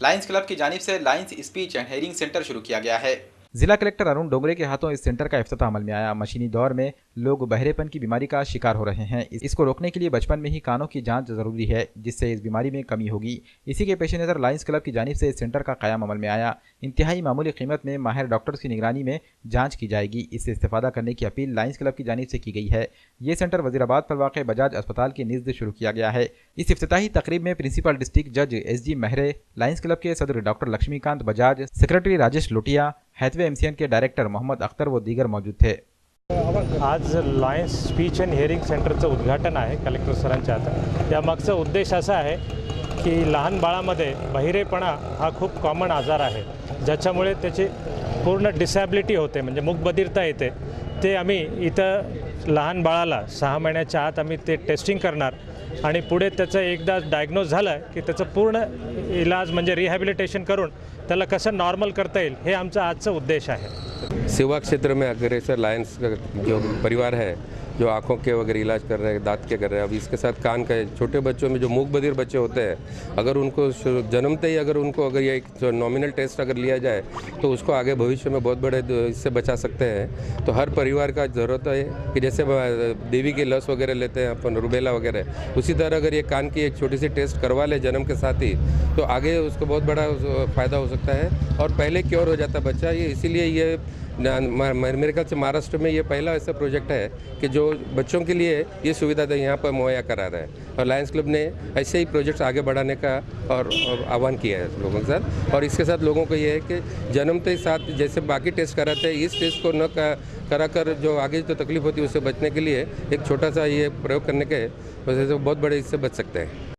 Lions club की जानिब से Lions speech and hearing centre शुरू किया गया है। जिला कलेक्टर अरुण डोंगरे के हाथों इस सेंटर का इफ्तिताह अमल में आया। मशीनी दौर में लोग बहरेपन की बीमारी का शिकार हो रहे हैं। इसको रोकने के लिए बचपन में ही कानों की जांच जरूरी है, जिससे इस बीमारी में कमी होगी। इसी के पेश नज़र लायंस क्लब की जानिब से इस सेंटर का क़याम अमल में आया। इंतहाई मामूली कीमत में माहिर डॉक्टर्स की निगरानी में जाँच की जाएगी। इससे इस्तेफादा करने की अपील लायंस क्लब की जानिब से की गई है। ये सेंटर वजीराबाद पर वाक़ बजाज अस्पताल के निज़द शुरू किया गया है। इस इफ्तिताही तकरीब में प्रिंसिपल डिस्ट्रिक्ट जज SG महरे, लायंस क्लब के सदर doctor Laxmikant Bajaj, secretary Rajesh Lotia, Hathway MCN के डायरेक्टर मोहम्मद अख्तर व दीगर मौजूद थे। आज लायंस स्पीच अँड हिअरिंग सेंटरचं उद्घाटन आहे कलेक्टर सरांच्या हातात। यामागचा उद्देश असा आहे की लहान बाळामध्ये बहिरेपणा हा खूप कॉमन आजार आहे, ज्याच्यामुळे त्याची पूर्ण डिसॅबिलिटी होते, म्हणजे मूकबधिरता येते। ते आम्ही इथं लहान बाळाला 6 महिन्याच्या आत आम्ही ते टेस्टिंग करणार आणि पुढे त्याचं एकदा डायग्नोज झालं की त्याचं पूर्ण इलाज म्हणजे रिहॅबिलिटेशन करून त्याला कसं नॉर्मल करता येईल, हे आमचा आजचा उद्देश आहे। सेवा क्षेत्र में अग्रेसर लायंस का जो परिवार है, जो आँखों के वगैरह इलाज कर रहे हैं, दांत के कर रहे हैं, अब इसके साथ कान के छोटे बच्चों में जो मूक बधिर बच्चे होते हैं, अगर उनको जन्मते ही अगर ये एक नॉमिनल टेस्ट अगर लिया जाए तो उसको आगे भविष्य में बहुत बड़े इससे बचा सकते हैं। तो हर परिवार का ज़रूरत है कि जैसे देवी की लस वगैरह लेते हैं अपन, रुबेला वगैरह, उसी तरह अगर ये कान की एक छोटी सी टेस्ट करवा ले जन्म के साथ ही, तो आगे उसको बहुत बड़ा फ़ायदा हो सकता है और पहले क्योर हो जाता बच्चा। ये इसीलिए ये मेरे ख्याल से महाराष्ट्र में ये पहला ऐसा प्रोजेक्ट है कि जो बच्चों के लिए ये सुविधा यहाँ पर मुहैया करा रहा है, और लायंस क्लब ने ऐसे ही प्रोजेक्ट्स आगे बढ़ाने का और आह्वान किया है लोगों के साथ। और इसके साथ लोगों को ये है कि जन्मते ही साथ जैसे बाकी टेस्ट कराते हैं, इस टेस्ट को न कराकर जो आगे जो तकलीफ होती है उससे बचने के लिए एक छोटा सा ये प्रयोग करने के वजह से बहुत बड़े इससे बच सकते हैं।